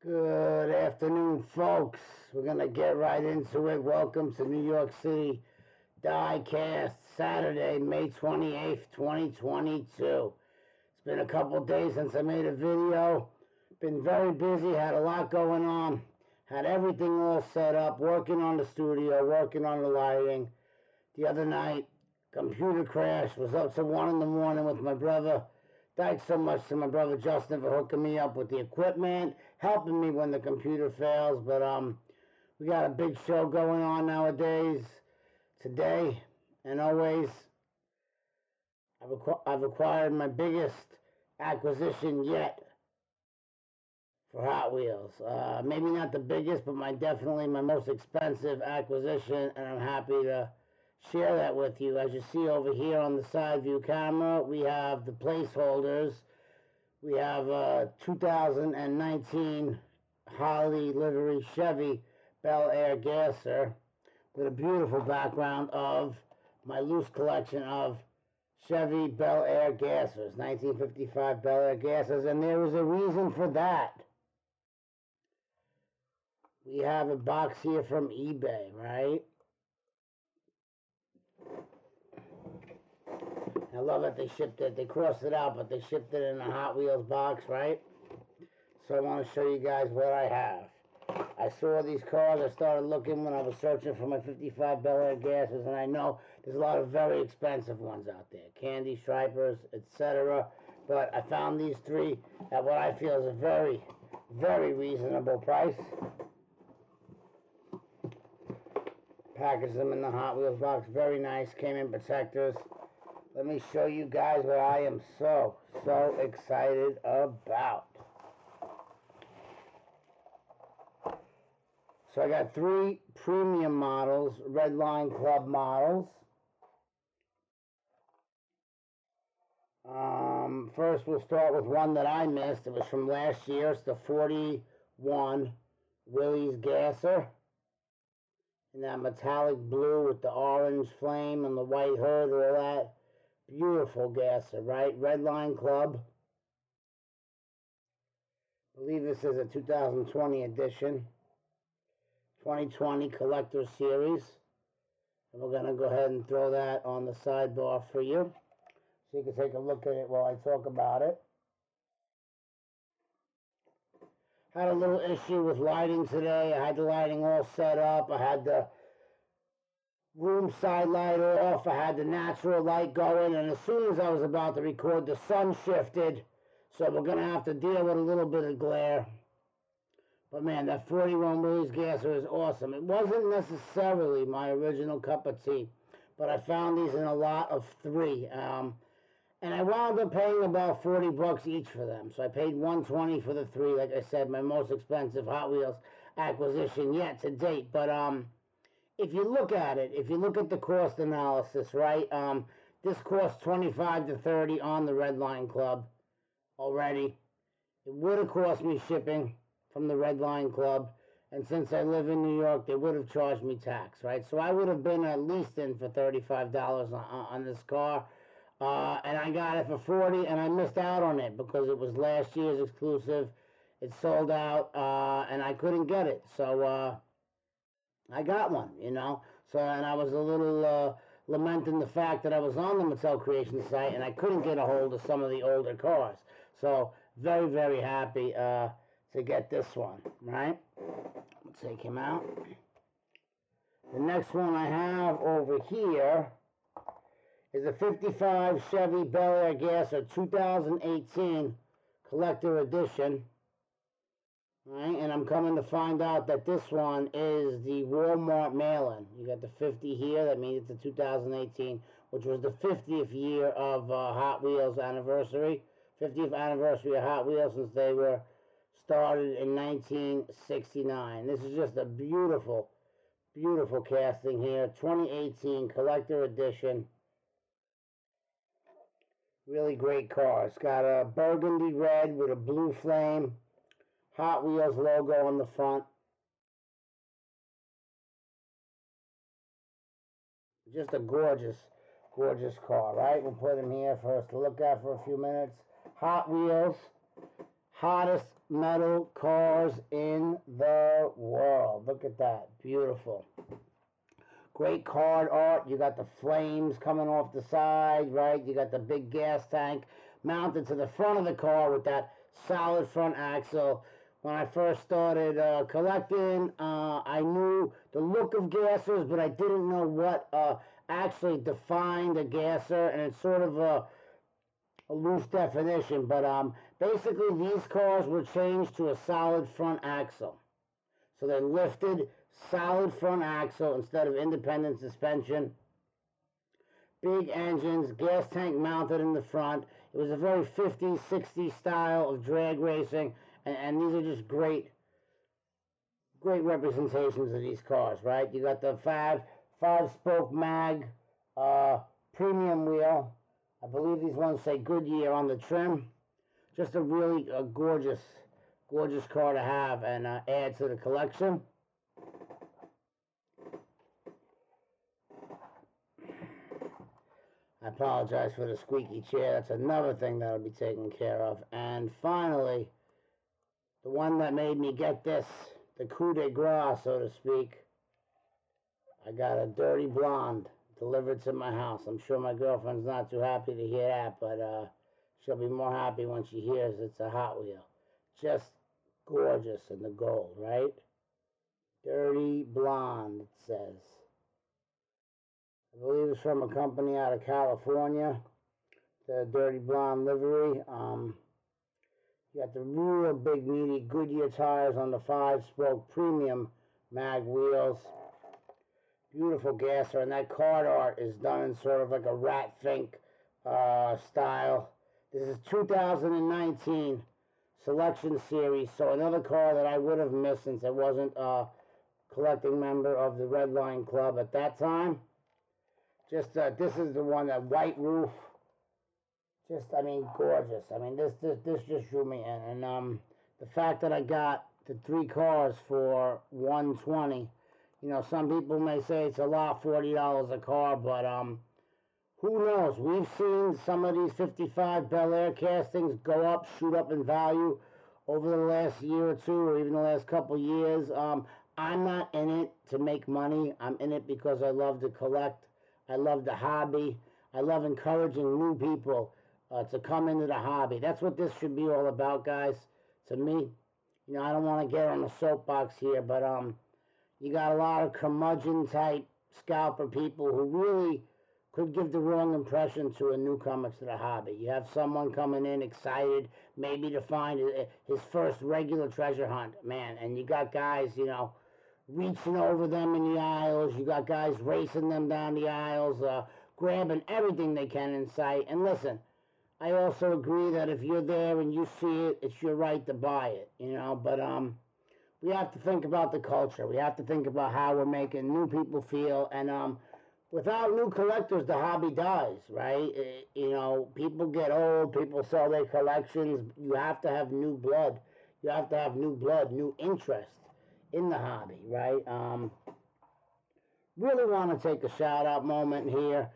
Good afternoon, folks. We're going to get right into it. Welcome to New York City Diecast, Saturday, May 28th, 2022. It's been a couple days since I made a video. Been very busy, had a lot going on. Had everything all set up, working on the studio, working on the lighting. The other night, computer crash, was up to 1 in the morning with my brother. Thanks so much to my brother Justin for hooking me up with the equipment, helping me when the computer fails. But we got a big show going on nowadays. Today and always, I've acquired my biggest acquisition yet for Hot Wheels. Maybe not the biggest, but definitely my most expensive acquisition, and I'm happy to share that with you. As you see over here on the side view camera, we have the placeholders. We have a 2019 Holly livery Chevy Bel Air gasser with a beautiful background of my loose collection of Chevy Bel Air gassers, 1955 Bel Air gassers, and there is a reason for that. We have a box here from eBay, right? I love that they shipped it. They crossed it out, but they shipped it in a Hot Wheels box, right? So I want to show you guys what I have. I saw these cars. I started looking when I was searching for my 55 Bel Air gassers, and I know there's a lot of very expensive ones out there. Candy stripers, etc. But I found these three at what I feel is a very, very reasonable price. Packaged them in the Hot Wheels box. Very nice. Came in protectors. Let me show you guys what I am so excited about. So I got 3 premium models, Redline Club models. First we'll start with one that I missed. It was from last year. It's the 41 Willys gasser. In that metallic blue with the orange flame and the white hood, all that. Beautiful gasser, right? Redline Club. I believe this is a 2020 edition. 2020 Collector Series. And we're going to go ahead and throw that on the sidebar for you, so you can take a look at it while I talk about it. Had a little issue with lighting today. I had the lighting all set up. I had the room side light off. I had the natural light going, and as soon as I was about to record, the sun shifted, so we're going to have to deal with a little bit of glare. But man, that 41 Willys gasser is awesome. It wasn't necessarily my original cup of tea, but I found these in a lot of 3. And I wound up paying about 40 bucks each for them. So I paid $120 for the 3. Like I said, my most expensive Hot Wheels acquisition yet to date. But if you look at it, if you look at the cost analysis, right, this costs $25 to $30 on the Redline Club already. It would have cost me shipping from the Redline Club, and since I live in New York, they would have charged me tax, right? So I would have been at least in for $35 on this car, and I got it for $40, and I missed out on it because it was last year's exclusive. It sold out, and I couldn't get it, so I got one, you know. So, and I was a little lamenting the fact that I was on the Mattel Creation site and I couldn't get a hold of some of the older cars. So, very, very happy to get this one, right? Let's take him out. The next one I have over here is a 55 Chevy Bel Air gasser 2018 Collector Edition. Right, and I'm coming to find out that this one is the Walmart mail-in. You got the 50 here. That means it's a 2018, which was the 50th year of Hot Wheels anniversary. 50th anniversary of Hot Wheels since they were started in 1969. This is just a beautiful, beautiful casting here. 2018 Collector Edition. Really great car. It's got a burgundy red with a blue flame. Hot Wheels logo on the front. Just a gorgeous, gorgeous car, right? We'll put him here for us to look at for a few minutes. Hot Wheels, hottest metal cars in the world. Look at that. Beautiful. Great card art. You got the flames coming off the side, right? You got the big gas tank mounted to the front of the car with that solid front axle. When I first started collecting, I knew the look of gassers, but I didn't know what actually defined a gasser, and it's sort of a loose definition. But basically, these cars were changed to a solid front axle. So they lifted solid front axle instead of independent suspension. Big engines, gas tank mounted in the front. It was a very 50s, 60s style of drag racing, and these are just great representations of these cars, right? You got the five-spoke mag premium wheel. I believe these ones say Goodyear on the trim. Just a really gorgeous car to have and add to the collection. I apologize for the squeaky chair. That's another thing that'll be taken care of. And finally, the one that made me get this, the coup de grace, so to speak. I got a dirty blonde delivered to my house. I'm sure my girlfriend's not too happy to hear that, but she'll be more happy when she hears it's a Hot Wheel. Just gorgeous in the gold, right? Dirty blonde, it says. I believe it's from a company out of California. The dirty blonde livery. You got the real big meaty Goodyear tires on the 5-spoke premium mag wheels. Beautiful gasser, and that card art is done in sort of like a Rat Fink style. This is 2019 selection series, so another car that I would have missed since I wasn't a collecting member of the Red Line Club at that time. Just this is the one, that white roof. Just, I mean, gorgeous. I mean, this just drew me in, and the fact that I got the 3 cars for $120. You know, some people may say it's a lot, $40 a car, but who knows? We've seen some of these 55 Bel Air castings go up, shoot up in value over the last year or two, or even the last couple years. I'm not in it to make money. I'm in it because I love to collect. I love the hobby. I love encouraging new people to come into the hobby. That's what this should be all about, guys. To me, you know, I don't want to get on the soapbox here, but you got a lot of curmudgeon type scalper people who really could give the wrong impression to a newcomer to the hobby. You have someone coming in excited, maybe to find his first regular treasure hunt, man, and you got guys, you know, reaching over them in the aisles. You got guys racing them down the aisles, grabbing everything they can in sight. And listen, I also agree that if you're there and you see it, it's your right to buy it, you know, but we have to think about the culture. We have to think about how we're making new people feel, and without new collectors, the hobby dies, right? You know, people get old, people sell their collections. You have to have new blood. You have to have new blood, new interest in the hobby, right? Really want to take a shout-out moment here.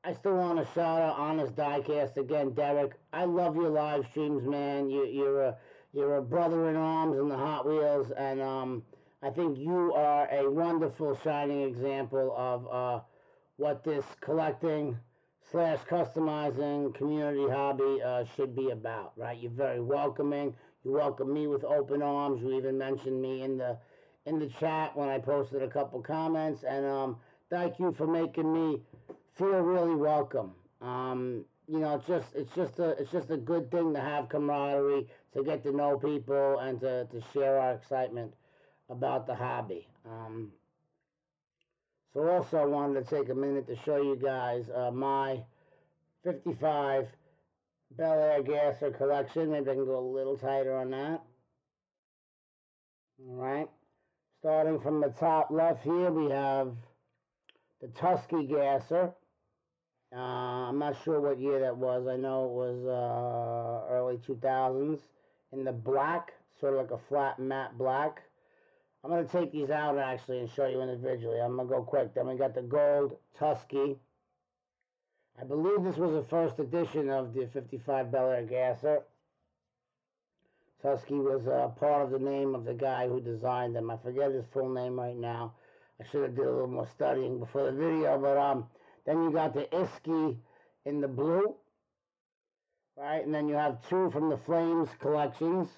I still want to shout out Honest Diecast again, Derek. I love your live streams, man. You're a brother in arms in the Hot Wheels, and I think you are a wonderful shining example of what this collecting / customizing community hobby should be about, right? You're very welcoming. You welcome me with open arms. You even mentioned me in the chat when I posted a couple comments, and thank you for making me feel really welcome. You know, it's just a good thing to have camaraderie, to get to know people, and to share our excitement about the hobby. So also I wanted to take a minute to show you guys my 55 Bel Air gasser collection. Maybe I can go a little tighter on that. All right. Starting from the top left here, we have the Tusky gasser. I'm not sure what year that was. I know it was early 2000s. In the black, sort of like a flat matte black. I'm going to take these out actually and show you individually. I'm going to go quick. Then we got the gold Tusky. I believe this was the first edition of the 55 Bel Air gasser. Tusky was part of the name of the guy who designed them. I forget his full name right now. I should have did a little more studying before the video, but then you got the Iski in the blue, right? And then you have two from the Flames collections.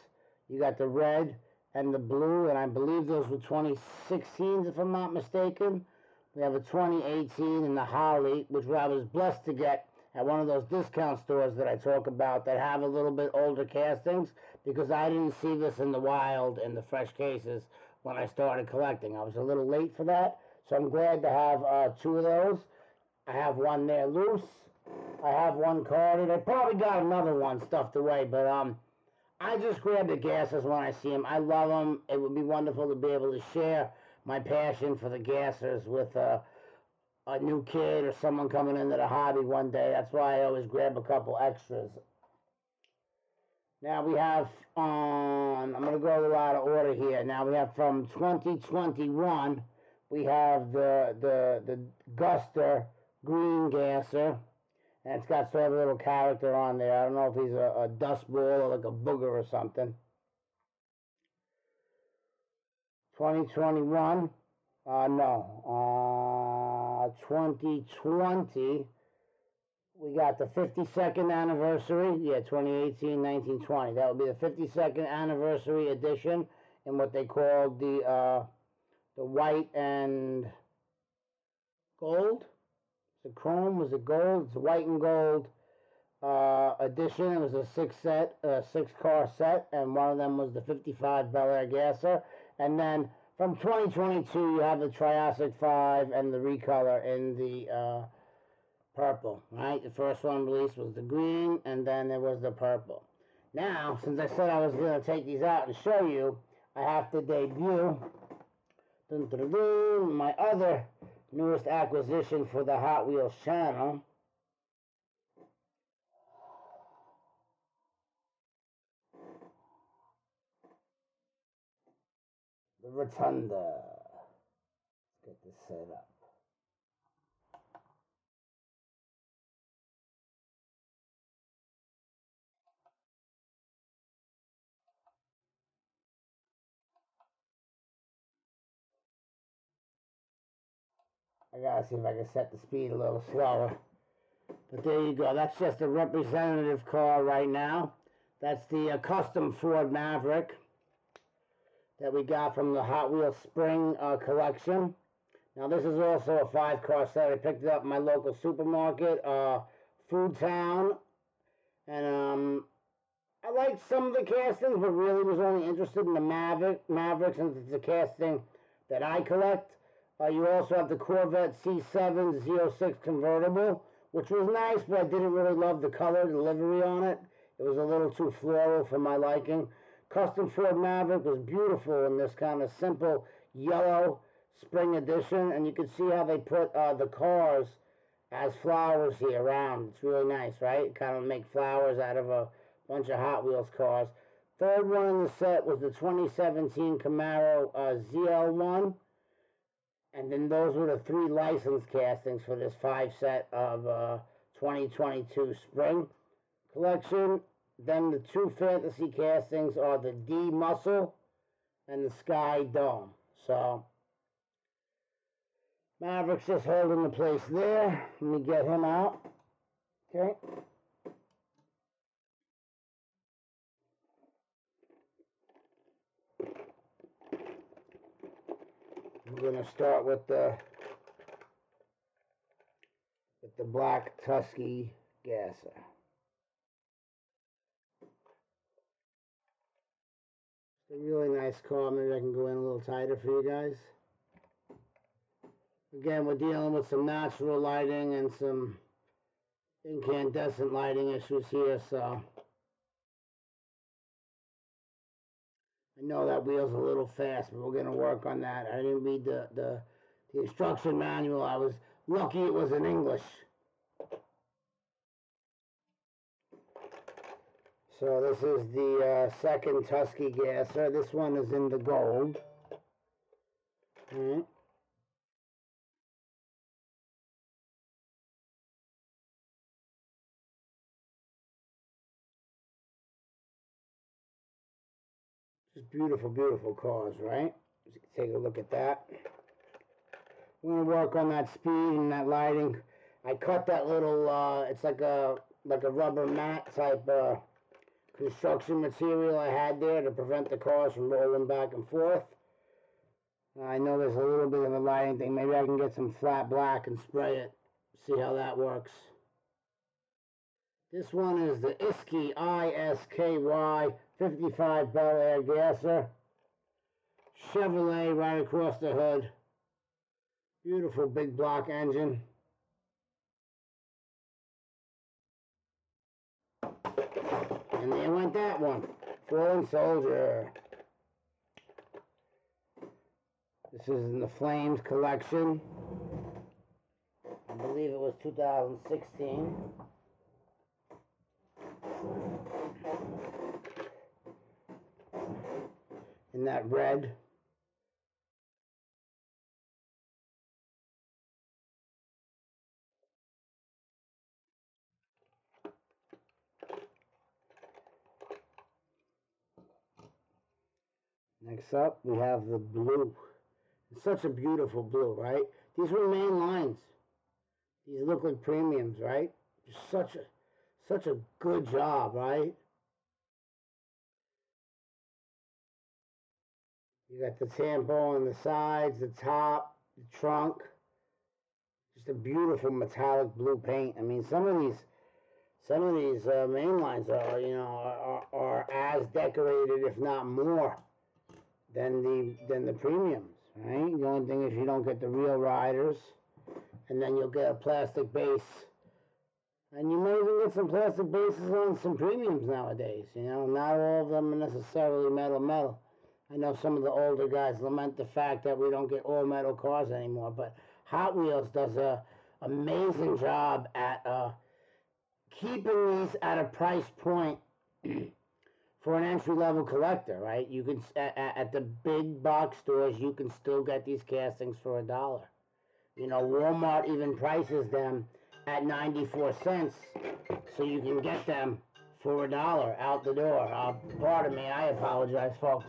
You got the red and the blue, and I believe those were 2016s, if I'm not mistaken. We have a 2018 in the Holly, which I was blessed to get at one of those discount stores that I talk about that have a little bit older castings, because I didn't see this in the wild in the fresh cases when I started collecting. I was a little late for that, so I'm glad to have two of those. I have one there loose. I have one carded. I probably got another one stuffed away, but I just grab the gassers when I see them. I love them. It would be wonderful to be able to share my passion for the gassers with a new kid or someone coming into the hobby one day. That's why I always grab a couple extras. Now we have, I'm going to go out of order here. Now we have from 2021, we have the Guster green gasser. And it's got sort of a little character on there. I don't know if he's a dust ball or like a booger or something. 2021, 2020, we got the 52nd anniversary. Yeah, 2018, 1920. That would be the 52nd anniversary edition in what they called the white and gold. It's a chrome, was it gold? It's a white and gold edition. It was a six-car set, and one of them was the 55 Bel Air gasser. And then from 2022, you have the Triassic 5 and the recolor in the purple, right? The first one released was the green, and then there was the purple. Now, since I said I was going to take these out and show you, I have to debut my other newest acquisition for the Hot Wheels channel. The Rotunda. Let's get this set up. I gotta see if I can set the speed a little slower. But there you go. That's just a representative car right now. That's the custom Ford Maverick that we got from the Hot Wheels Spring collection. Now this is also a 5-car set. I picked it up in my local supermarket, Food Town. And I liked some of the castings, but really was only interested in the Maverick since it's a casting that I collect. You also have the Corvette C7 Z06 convertible, which was nice, but I didn't really love the color, the livery on it. It was a little too floral for my liking. Custom Ford Maverick was beautiful in this kind of simple yellow spring edition, and you can see how they put the cars as flowers here around. It's really nice, right? Kind of make flowers out of a bunch of Hot Wheels cars. Third one in the set was the 2017 Camaro ZL1. And then those were the 3 license castings for this 5 set of 2022 spring collection. Then the 2 fantasy castings are the D Muscle and the Sky Dome. So Maverick's just holding the place there. Let me get him out. Okay. We're going to start with the black Tusky gasser. It's a really nice car. Maybe I can go in a little tighter for you guys. Again, we're dealing with some natural lighting and some incandescent lighting issues here, so I know that wheel's a little fast, but we're going to work on that. I didn't read the instruction manual. I was lucky it was in English. So this is the second Tusky gasser. This one is in the gold. All right. Just beautiful, beautiful cars, right? Let's take a look at that. We're gonna work on that speed and that lighting. I cut that little, it's like a rubber mat type construction material I had there to prevent the cars from rolling back and forth. I know there's a little bit of a lighting thing. Maybe I can get some flat black and spray it. See how that works. This one is the Isky ISKY 55 Bel Air Gasser. Chevrolet right across the hood. Beautiful big block engine. And there went that one. Fallen Soldier. This is in the Flames collection. I believe it was 2016. In that red. Next up, we have the blue. It's such a beautiful blue, right? These were main lines. These look like premiums, right? Such a good job, right? You got the tampon on the sides, the top, the trunk. Just a beautiful metallic blue paint. I mean, some of these main lines are, you know, are as decorated, if not more, than the premiums, right? The only thing is you don't get the real riders, and then you'll get a plastic base, and you may even get some plastic bases on some premiums nowadays. You know, not all of them are necessarily metal. I know some of the older guys lament the fact that we don't get all metal cars anymore, but Hot Wheels does a amazing job at keeping these at a price point for an entry-level collector, right? You can at the big box stores, you can still get these castings for $1. You know, Walmart even prices them at 94 cents, so you can get them for $1 out the door. Pardon me, I apologize, folks.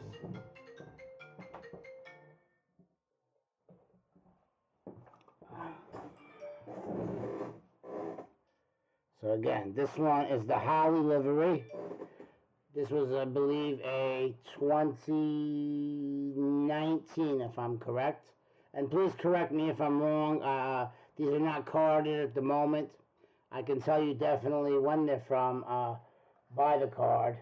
So again, this one is the Holly livery. This was, I believe, a 2019, if I'm correct. And please correct me if I'm wrong. These are not carded at the moment. I can tell you definitely when they're from by the card.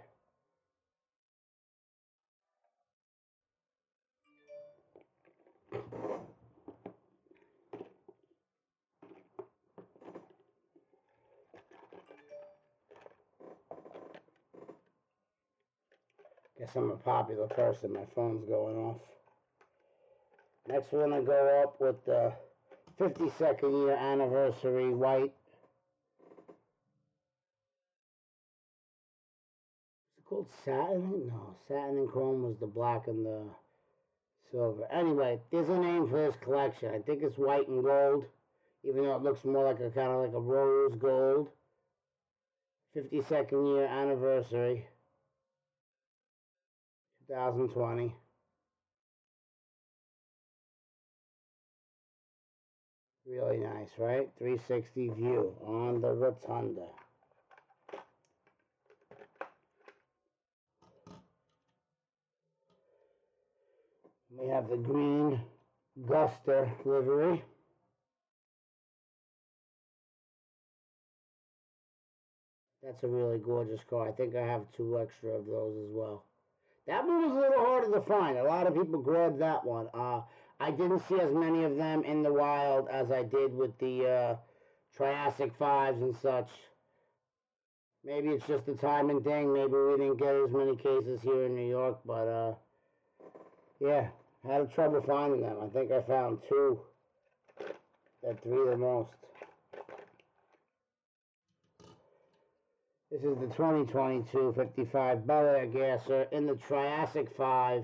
Guess I'm a popular person. My phone's going off. Next, we're going to go up with the 52nd year anniversary white. Is it called satin? No, satin and chrome was the black and the silver. Anyway, there's a name for this collection. I think it's white and gold, even though it looks more like a kind of like a rose gold. 52nd year anniversary, 2020. Really nice, right? 360 view on the Rotunda. We have the green Guster livery. That's a really gorgeous car. I think I have 2 extra of those as well. That one was a little harder to find. A lot of people grabbed that one. I didn't see as many of them in the wild as I did with the Triassic 5s and such. Maybe it's just a timing thing. Maybe we didn't get as many cases here in New York, but yeah, had trouble finding them. I think I found 2 at 3 the most. This is the 2022 55 Bel Air Gasser in the Triassic 5.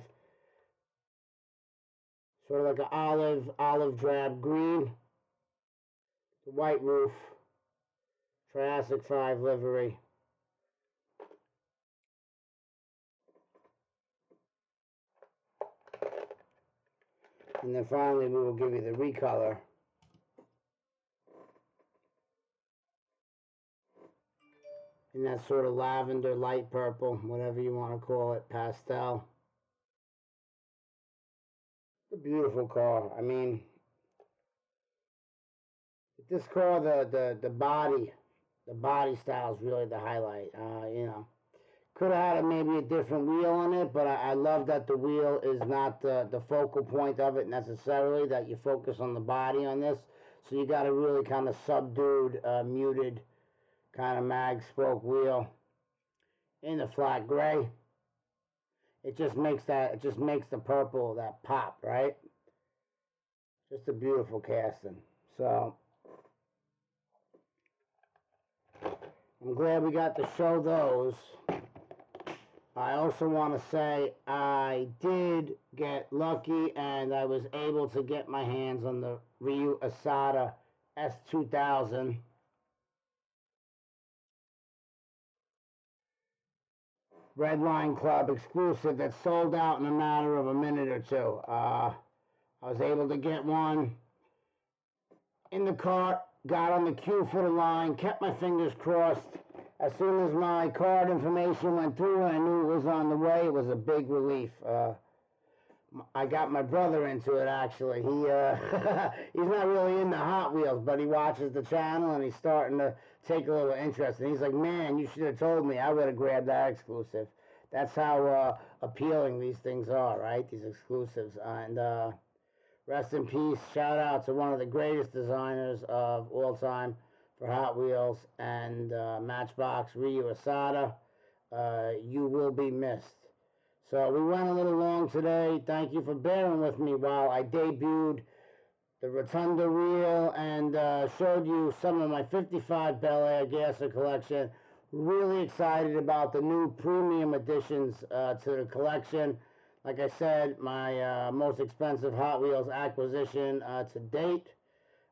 Sort of like an olive drab green. The white roof. Triassic 5 livery. And then finally we will give you the recolor. In that sort of lavender, light purple, whatever you want to call it, pastel. It's a beautiful car. I mean, this car, the body style is really the highlight. You know, could have had maybe a different wheel on it, but I love that the wheel is not the focal point of it necessarily, that you focus on the body on this. So you got a really kind of subdued, muted kind of mag spoke wheel in the flat gray. It just makes the purple, that pop, right? Just a beautiful casting. So I'm glad we got to show those. I also want to say I did get lucky and I was able to get my hands on the Ryu S2000. Red Line Club exclusive that sold out in a matter of a minute or two. I was able to get one in the cart, got on the queue for the line, kept my fingers crossed. As soon as my card information went through and I knew it was on the way, it was a big relief. I got my brother into it, actually. He he's not really into Hot Wheels, but he watches the channel and he's starting to take a little interest. And he's like, man, you should have told me. I would have grabbed that exclusive. That's how appealing these things are, right? These exclusives. And rest in peace. Shout out to one of the greatest designers of all time for Hot Wheels and Matchbox, Ryu Asada. You will be missed. So we went a little long today. Thank you for bearing with me while I debuted the Rotunda reel and showed you some of my 55 Bel Air Gasser collection. Really excited about the new premium additions to the collection. Like I said, my most expensive Hot Wheels acquisition to date.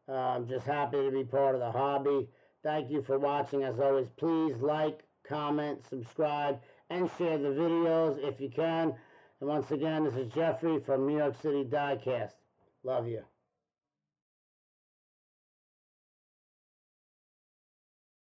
I'm just happy to be part of the hobby. Thank you for watching. As always, please like, comment, subscribe, and share the videos if you can. And once again, this is Jeffrey from New York City Diecast. Love you.